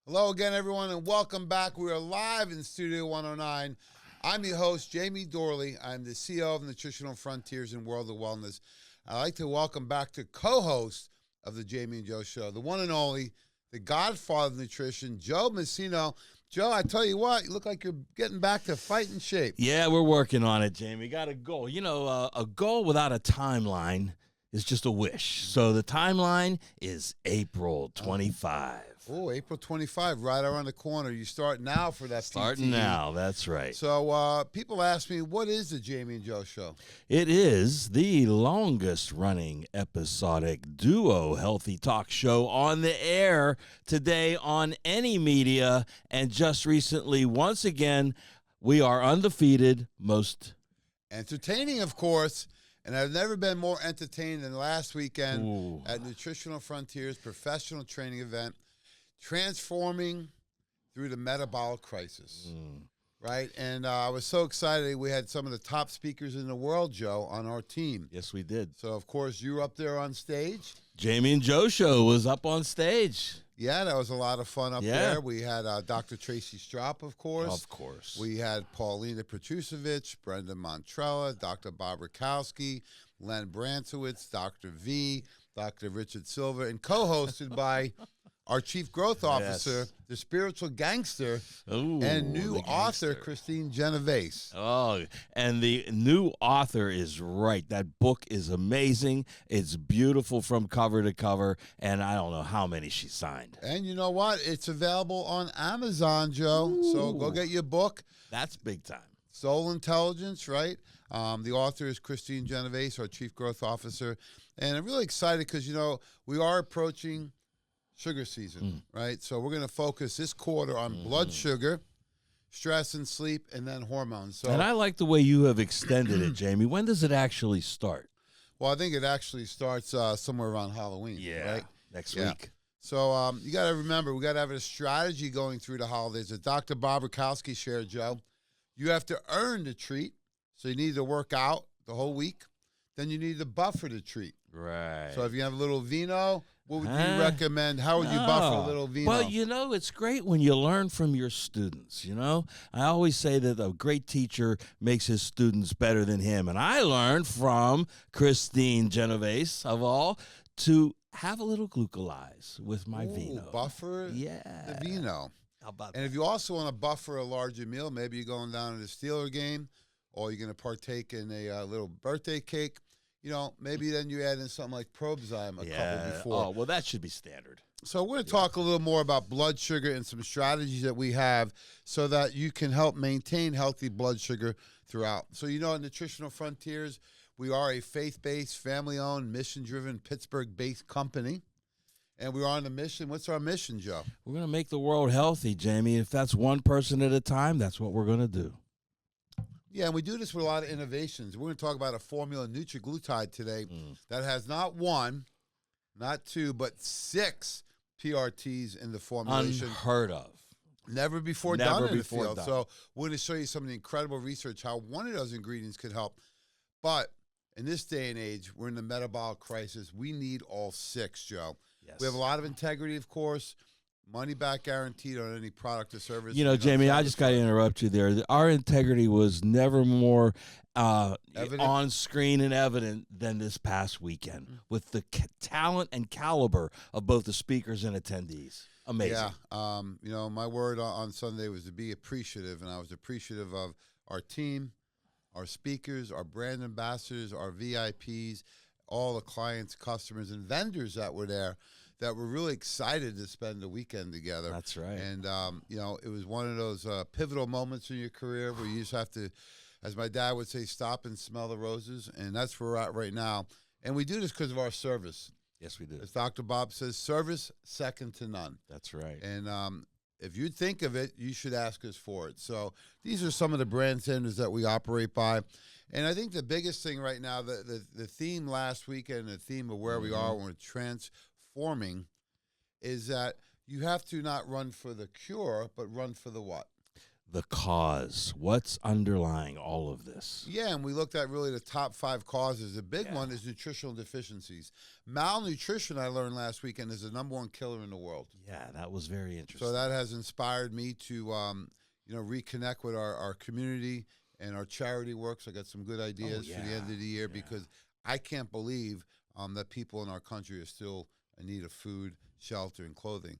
Hello again, everyone, and welcome back. We are live in Studio 109. I'm your host, Jamie Dorley. I'm the CEO of Nutritional Frontiers in World of Wellness. I'd like to welcome back to co-host of the Jamie and Joe Show, the one and only, the godfather of nutrition, Joe Messino. Joe, I tell you what, you look like you're getting back to fighting shape. Yeah, we're working on it, Jamie. Got a goal. A goal without a timeline is just a wish. So the timeline is April 25. Oh, April 25, right around the corner. You start now for that Starting PTE. now, that's right. So people ask me, what is the Jamie and Joe Show? It is the longest running episodic duo healthy talk show on the air today on any media. And just recently, once again, we are undefeated, most Entertaining, of course. And I've never been more entertained than last weekend Ooh. at Nutritional Frontiers professional training event, transforming through the metabolic crisis, right? And I was so excited. We had some of the top speakers in the world, Joe, on our team. Yes, we did. So, of course, you were up there on stage. Jamie and Joe Show was up on stage. Yeah, that was a lot of fun up there. We had Dr. Tracy Straub, of course. Of course. We had Paulina Petrusevich, Brendan Montrella, Dr. Bob Rakowski, Len Brancewitz, Dr. V, Dr. Richard Silver, and co-hosted by our Chief Growth Officer, Yes. the spiritual gangster, Ooh, and new the author, gangster. Christine Genovese. Oh, and the new author is right. That book is amazing. It's beautiful from cover to cover, and I don't know how many she signed. And you know what? It's available on Amazon, Joe. So go Ooh. get your book. That's big time. Soul Intelligence, right? The author is Christine Genovese, our Chief Growth Officer. And I'm really excited because, we are approaching sugar season, right? So we're going to focus this quarter on blood sugar, stress and sleep, and then hormones. So, And I like the way you have extended it, Jamie. When does it actually start? well, I think it actually starts somewhere around Halloween, right? Next Yeah. week. So you got to remember, we got to have a strategy going through the holidays. As Dr. Bob Rakowski shared, Joe, you have to earn the treat. So you need to work out the whole week. Then you need to buffer the treat. Right. So if you have a little vino, what would you Huh? recommend? How would you buffer a little vino? Well, it's great when you learn from your students, I always say that a great teacher makes his students better than him. And I learned from Christine Genovese, of all, to have a little glucolize with my vino. Buffer Yeah. the vino. How about And if you also want to buffer a larger meal, maybe you're going down to the Steeler game or you're going to partake in a little birthday cake, maybe then you add in something like Probzyme a couple before. Oh, well, that should be standard. So we're going to talk a little more about blood sugar and some strategies that we have so that you can help maintain healthy blood sugar throughout. So, at Nutritional Frontiers, we are a faith-based, family-owned, mission-driven, Pittsburgh-based company. And we're on a mission. What's our mission, Joe? We're going to make the world healthy, Jamie. If that's one person at a time, that's what we're going to do. Yeah, and we do this with a lot of innovations. We're going to talk about a formula, Nutriglutide, today that has not one, not two, but 6 PRTs in the formulation. Unheard of. Never before Never done in before the field. done. So we're going to show you some of the incredible research, how one of those ingredients could help. But in this day and age, we're in the metabolic crisis. We need all 6, Joe. Yes. We have a lot of integrity, of course. Money back guaranteed on any product or service. Jamie, I just got to interrupt you there. Our integrity was never more Evident? on screen and evident than this past weekend with the talent and caliber of both the speakers and attendees. Amazing. Yeah. My word on Sunday was to be appreciative, and I was appreciative of our team, our speakers, our brand ambassadors, our VIPs, all the clients, customers, and vendors that were there that were really excited to spend the weekend together. That's right. And, it was one of those pivotal moments in your career where you just have to, as my dad would say, stop and smell the roses. And that's where we're at right now. And we do this because of our service. Yes, we do. As Dr. Bob says, service second to none. That's right. And if you think of it, you should ask us for it. So these are some of the brand standards that we operate by. And I think the biggest thing right now, the theme last weekend, the theme of where we are when we're transforming, is that you have to not run for the cure, but run for the what? the cause. What's underlying all of this? Yeah, and we looked at really the top 5 causes. The big Yeah. one is nutritional deficiencies. Malnutrition, I learned last weekend, is the #1 killer in the world. Yeah, that was very interesting. So that has inspired me to, reconnect with our community and our charity work. So I got some good ideas for the end of the year because I can't believe that people in our country are still in need of food, shelter, and clothing.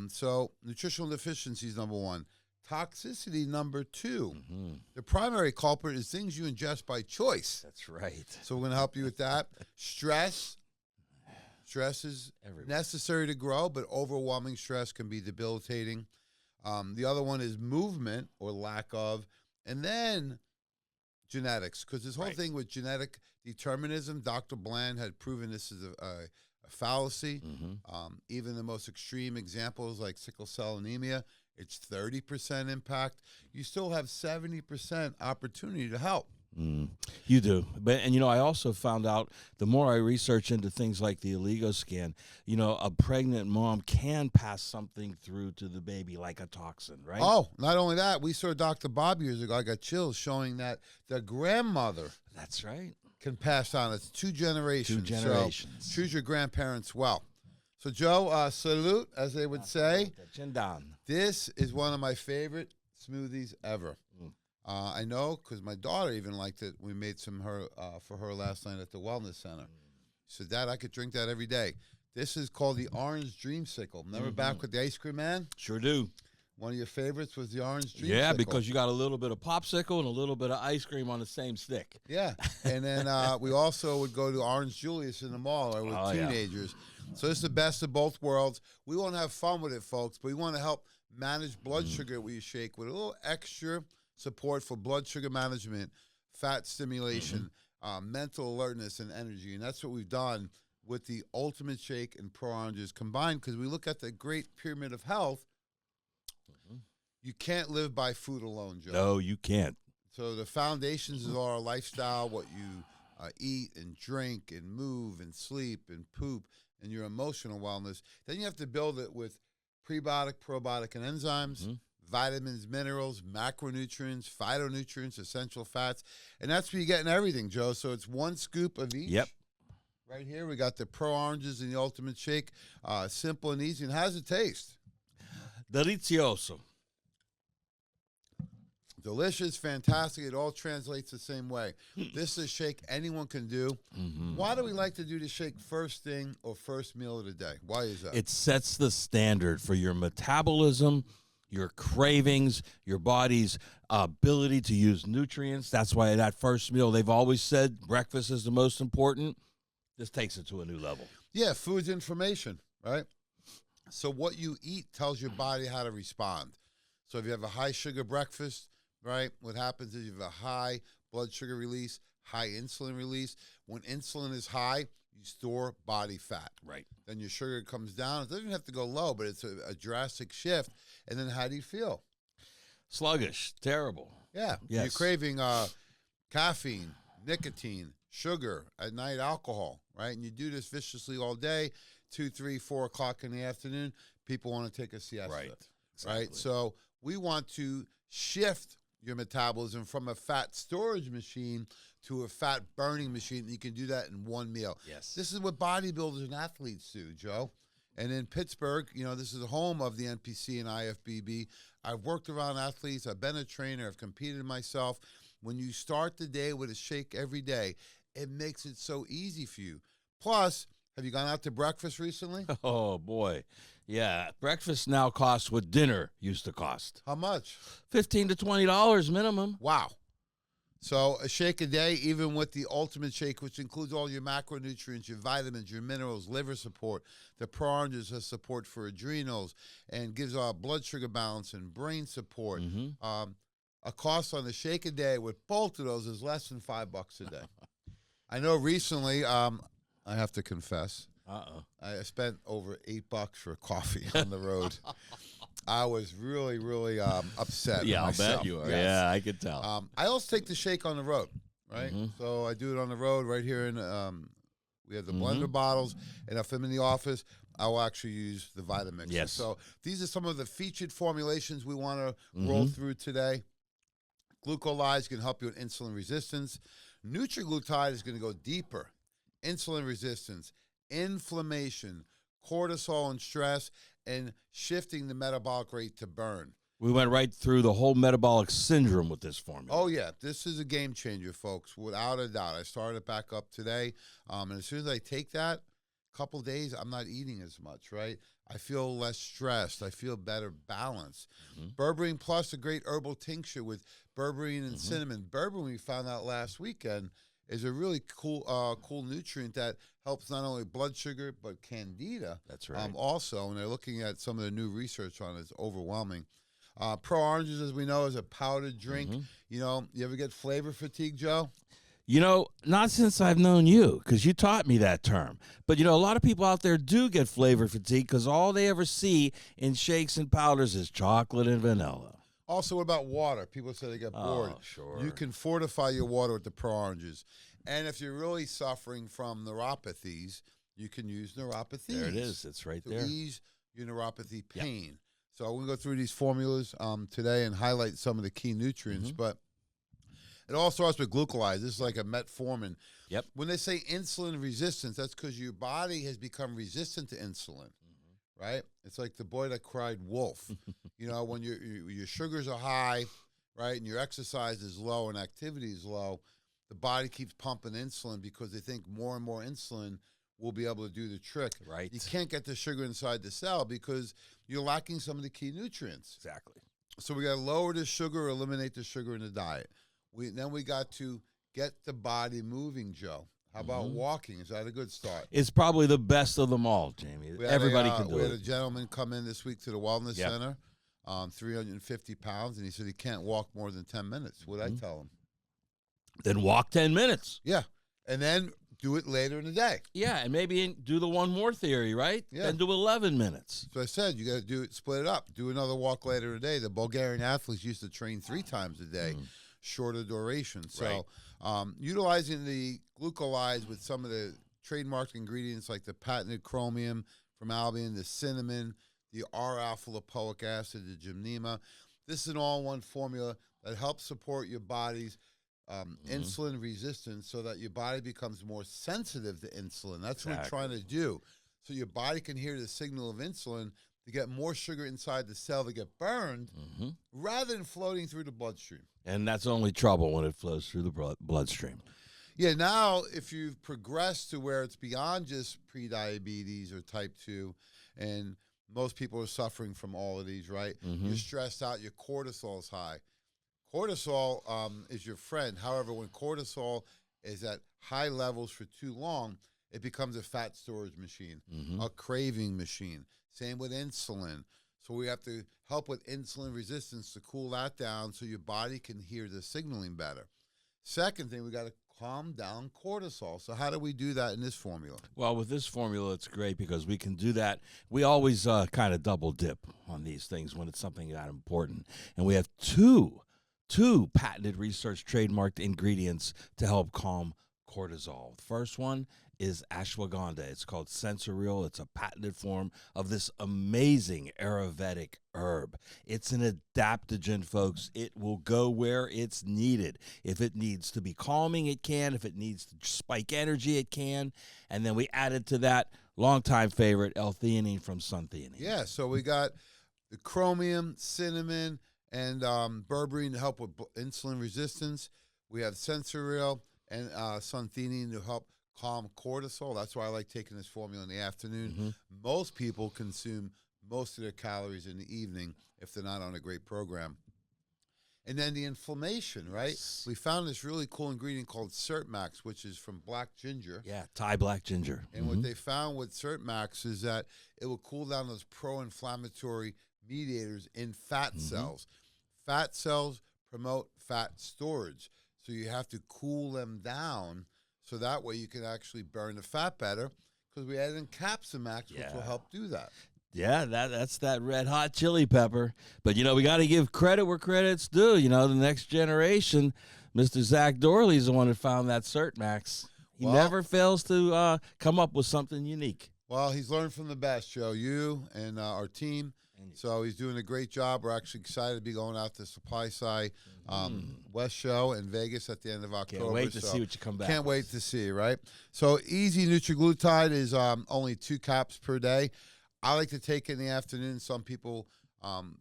So nutritional deficiencies, #1. Toxicity, #2. The primary culprit is things you ingest by choice. That's right. So we're going to help you with that. Stress. Stress is necessary to grow, but overwhelming stress can be debilitating. The other one is movement or lack of. And then genetics, because this whole thing with genetic determinism, Dr. Bland had proven this is a fallacy. Even the most extreme examples like sickle cell anemia, it's 30% impact. You still have 70% opportunity to help. You do. And I also found out the more I research into things like the Oligoscan, a pregnant mom can pass something through to the baby like a toxin, right? Oh, not only that, we saw Dr. Bob years ago. I got chills showing that the grandmother That's right. can pass on. It's 2 generations. 2 generations. So choose your grandparents well. So, Joe, salute, as they would say. Chin down. This is one of my favorite smoothies ever. I know because my daughter even liked it. We made some for her last night at the Wellness Center. She said, Dad, I could drink that every day. This is called the Orange Dreamsicle. Remember back with the ice cream man? Sure do. One of your favorites was the Orange Dreamsicle. Yeah, because you got a little bit of popsicle and a little bit of ice cream on the same stick. Yeah, and then we also would go to Orange Julius in the mall or with teenagers. So it's the best of both worlds. We want to have fun with it, folks, but we want to help manage blood sugar with your shake with a little extra support for blood sugar management, fat stimulation, mental alertness, and energy. And that's what we've done with the Ultimate Shake and Pro Oranges combined because we look at the great pyramid of health. You can't live by food alone, Joe. No, you can't. So the foundations is our lifestyle, what you eat and drink and move and sleep and poop and your emotional wellness. Then you have to build it with prebiotic, probiotic, and enzymes, vitamins, minerals, macronutrients, phytonutrients, essential fats. And that's where you're getting everything, Joe. So it's 1 scoop of each. Yep. Right here, we got the Pro Oranges and the Ultimate Shake. Simple and easy. And how does it taste? Delicioso. Delicious, fantastic. It all translates the same way. This is a shake anyone can do. Why do we like to do the shake first thing or first meal of the day? Why is that? It sets the standard for your metabolism, your cravings, your body's ability to use nutrients. That's why that first meal, they've always said breakfast is the most important. This takes it to a new level. Yeah, food's information, right? So what you eat tells your body how to respond. So if you have a high sugar breakfast, right, what happens is you have a high blood sugar release, high insulin release. When insulin is high, you store body fat. Right. Then your sugar comes down. It doesn't have to go low, but it's a drastic shift. And then how do you feel? Sluggish. Terrible. Yeah. Yes. You're craving caffeine, nicotine, sugar, at night alcohol, right? And you do this viciously all day, 2, 3, 4 o'clock in the afternoon. People want to take a siesta. Right. Right. So we want to shift your metabolism from a fat storage machine to a fat burning machine. And you can do that in 1 meal. Yes. This is what bodybuilders and athletes do, Joe. And in Pittsburgh, this is the home of the NPC and IFBB. I've worked around athletes. I've been a trainer. I've competed myself. When you start the day with a shake every day, it makes it so easy for you. Plus, have you gone out to breakfast recently? Oh, boy. Yeah. Breakfast now costs what dinner used to cost. How much? $15 to $20 minimum. Wow. So a shake a day, even with the Ultimate Shake, which includes all your macronutrients, your vitamins, your minerals, liver support. The Pro Oranges has support for adrenals and gives blood sugar balance and brain support. A cost on the shake a day with both of those is less than $5 a day. I know recently, I have to confess, I spent over $8 for coffee on the road. I was really, really upset. Yeah, I'll myself. bet you are. Yes. Yeah, I could tell. I also take the shake on the road, right? So I do it on the road right here in we have the blender bottles, and if I'm in the office, I will actually use the Vitamix. Yes. So these are some of the featured formulations we want to roll through today. Glucolyze can help you with insulin resistance. Nutriglutide is going to go deeper. Insulin resistance, inflammation, cortisol and stress, and shifting the metabolic rate to burn. We went right through the whole metabolic syndrome with this formula. Oh, yeah. This is a game changer, folks, without a doubt. I started it back up today. And as soon as I take that, a couple days, I'm not eating as much, right? I feel less stressed. I feel better balanced. Berberine Plus, a great herbal tincture with berberine and cinnamon. Berberine, we found out last weekend, is a really cool nutrient that helps not only blood sugar, but candida. That's right. Also, and they're looking at some of the new research on it. It's overwhelming. Pro Oranges, as we know, is a powdered drink. You know, you ever get flavor fatigue, Joe? You know, not since I've known you, because you taught me that term. But, you know, a lot of people out there do get flavor fatigue because all they ever see in shakes and powders is chocolate and vanilla. Also, what about water? People say they get bored. Oh, sure. You can fortify your water with the Pro Oranges. And if you're really suffering from neuropathies, you can use neuropathies. There it is. It's right there. To ease your neuropathy pain. So we're going to go through these formulas today and highlight some of the key nutrients. But it all starts with glucolyze. This is like a metformin. Yep. When they say insulin resistance, that's because your body has become resistant to insulin, right? It's like the boy that cried wolf. You know, when your sugars are high, right, and your exercise is low and activity is low, the body keeps pumping insulin because they think more and more insulin will be able to do the trick. Right. You can't get the sugar inside the cell because you're lacking some of the key nutrients. Exactly. So we got to lower the sugar or eliminate the sugar in the diet. Then we got to get the body moving, Joe. How about walking? Is that a good start? It's probably the best of them all, Jamie. Everybody can do We it. had a gentleman come in this week to the Wellness Center, 350 pounds, and he said he can't walk more than 10 minutes. What'd I tell him? Then walk 10 minutes. Yeah. And then do it later in the day. Yeah, and maybe do the one more theory, right? Yeah. Then do 11 minutes. So I said, you got to do it, split it up. Do another walk later in the day. The Bulgarian athletes used to train 3 times a day, shorter duration. So utilizing the glucolyze with some of the trademarked ingredients like the patented chromium from Albion, the cinnamon, the R-alpha-lipoic acid, the gymnema. This is an all-in-one formula that helps support your body's insulin resistance so that your body becomes more sensitive to insulin. That's what we're trying to do. So your body can hear the signal of insulin to get more sugar inside the cell to get burned rather than floating through the bloodstream. And that's only trouble when it flows through the bloodstream. Yeah, now if you've progressed to where it's beyond just prediabetes or type 2, and most people are suffering from all of these, right? You're stressed out, your cortisol is high. Cortisol is your friend. However, when cortisol is at high levels for too long, it becomes a fat storage machine, a craving machine. Same with insulin. So we have to help with insulin resistance to cool that down so your body can hear the signaling better. Second thing, we got to calm down cortisol. So how do we do that in this formula? Well, with this formula, it's great because we can do that. We always kind of double dip on these things when it's something that important. And we have two patented research trademarked ingredients to help calm cortisol. The first one is ashwagandha. It's called Sensorial. It's a patented form of this amazing Ayurvedic herb. It's an adaptogen, folks. It will go where it's needed. If it needs to be calming, it can. If it needs to spike energy, it can. And then we added to that longtime favorite, L-theanine from Suntheanine. Yeah, so we got the chromium, cinnamon, and berberine to help with insulin resistance. We have Sensorial and Suntheanine to help calm cortisol. That's why I like taking this formula in the afternoon. Most people consume most of their calories in the evening if they're not on a great program. And then the inflammation, right? We found this really cool ingredient called Certmax, which is from black ginger. Yeah, Thai black ginger. And what they found with Certmax is that it will cool down those pro-inflammatory mediators in fat cells. Fat cells promote fat storage. So you have to cool them down so that way you can actually burn the fat better because we added in Capsimax, which will help do that. Yeah, that's that red hot chili pepper. But, you know, we got to give credit where credit's due. You know, the next generation, Mr. Zach Dorley's the one that found that Certmax. He never fails to come up with something unique. Well, he's learned from the best, Joe. You and our team. So he's doing a great job. We're actually excited to be going out to Supply Side West Show in Vegas at the end of October. Can't wait to see what you come back. Can't wait to see, right? So Easy Nutriglutide is only 2 caps per day. I like to take it in the afternoon. Some people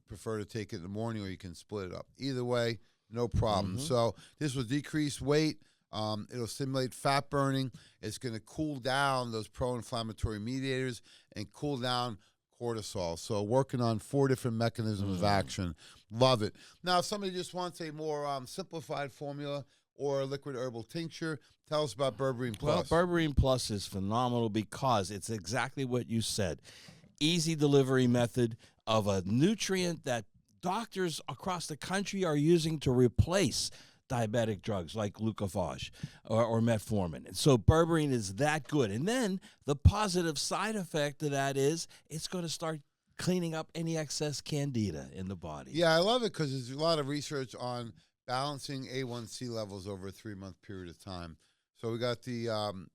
prefer to take it in the morning, or you can split it up. Either way, no problem. So this will decrease weight. It'll stimulate fat burning. It's going to cool down those pro-inflammatory mediators and cool down cortisol. So working on 4 different mechanisms of action. Love it. Now, if somebody just wants a more simplified formula or a liquid herbal tincture, tell us about Berberine Plus. Well, Berberine Plus is phenomenal because it's exactly what you said. Easy delivery method of a nutrient that doctors across the country are using to replace diabetic drugs like glucophage or metformin. And so berberine is that good. And then the positive side effect of that is it's going to start cleaning up any excess candida in the body. Yeah, I love it because there's a lot of research on balancing A1C levels over a 3-month period of time. So we got the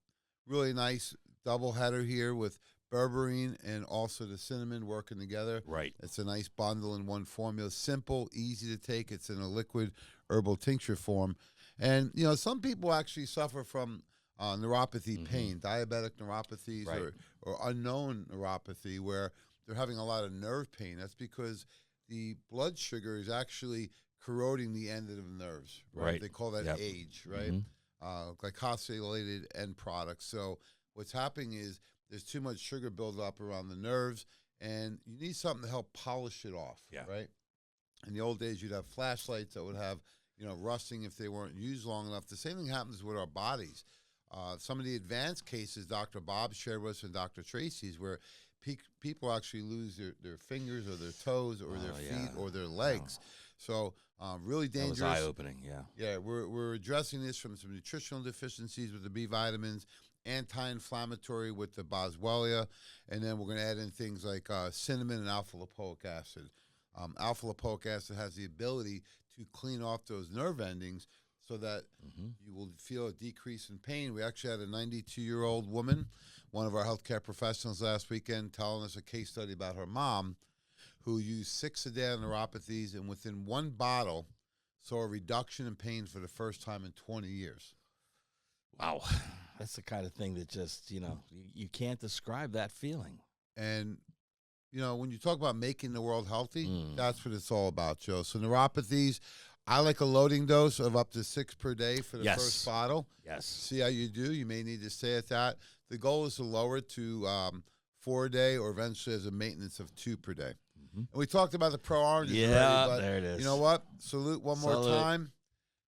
really nice double header here with berberine and also the cinnamon working together. Right. It's a nice bundle in one formula. Simple, easy to take. It's in a liquid herbal tincture form. And, you know, some people actually suffer from neuropathy pain, diabetic neuropathies or unknown neuropathy where they're having a lot of nerve pain. That's because the blood sugar is actually corroding the end of the nerves. Right. They call that age, right? Glycosylated end products. So what's happening is there's too much sugar buildup around the nerves, and you need something to help polish it off, right? In the old days, you'd have flashlights that would have, you know, rusting if they weren't used long enough. The same thing happens with our bodies. Some of the advanced cases Dr. Bob shared with us and Dr. Tracy's where people actually lose their fingers or their toes or their feet or their legs. So really dangerous. That was eye-opening, Yeah, we're addressing this from some nutritional deficiencies with the B vitamins, anti-inflammatory with the boswellia, and then we're going to add in things like cinnamon and alpha-lipoic acid. Alpha-lipoic acid has the ability to clean off those nerve endings so that you will feel a decrease in pain. We actually had a 92-year-old woman, one of our healthcare professionals last weekend, telling us a case study about her mom who used 6 a day on neuropathies and within 1 bottle saw a reduction in pain for the first time in 20 years. Wow. That's the kind of thing that just, you know, you can't describe that feeling. And you know, when you talk about making the world healthy, that's what it's all about, Joe. So neuropathies, I like a loading dose of up to 6 per day for the first bottle. See how you do. You may need to stay at that. The goal is to lower it to 4 a day or eventually as a maintenance of 2 per day. And we talked about the Pro Oranges already, but there it is. You know what? Salute one more time.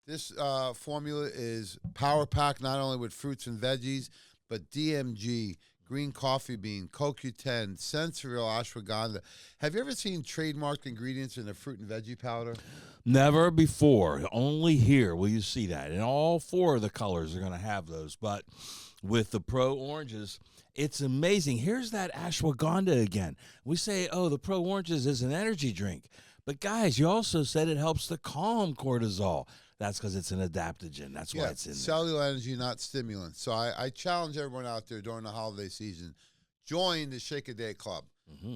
This formula is power-packed not only with fruits and veggies, but DMG, green coffee bean, CoQ10, Sensoryl, ashwagandha. Have you ever seen trademarked ingredients in a fruit and veggie powder? Never before. Only here will you see that. And all 4 of the colors are going to have those. But with the Pro Oranges, it's amazing. Here's that ashwagandha again. We say, oh, the Pro Oranges is an energy drink. But, guys, you also said it helps to calm cortisol. That's because it's an adaptogen. That's why it's in there. Cellular energy, not stimulant. So I challenge everyone out there during the holiday season, join the Shake a Day Club.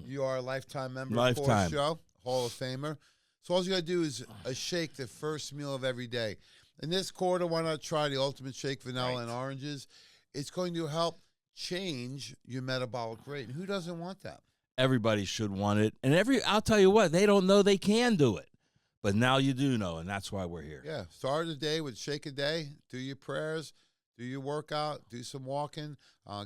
You are a lifetime member of the show, Hall of Famer. So all you got to do is a shake the first meal of every day. In this quarter, why not try the Ultimate Shake Vanilla and Oranges? It's going to help change your metabolic rate. And who doesn't want that? Everybody should want it. And I'll tell you what, they don't know they can do it. But now you do know, and that's why we're here. Yeah, start the day with Shake a Day. Do your prayers, do your workout, do some walking,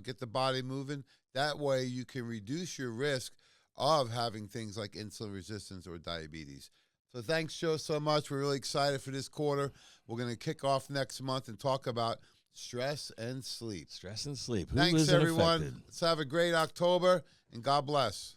get the body moving. That way you can reduce your risk of having things like insulin resistance or diabetes. So thanks, Joe, so much. We're really excited for this quarter. We're going to kick off next month and talk about stress and sleep. Stress and sleep. Thanks, everyone. Let's have a great October, and God bless.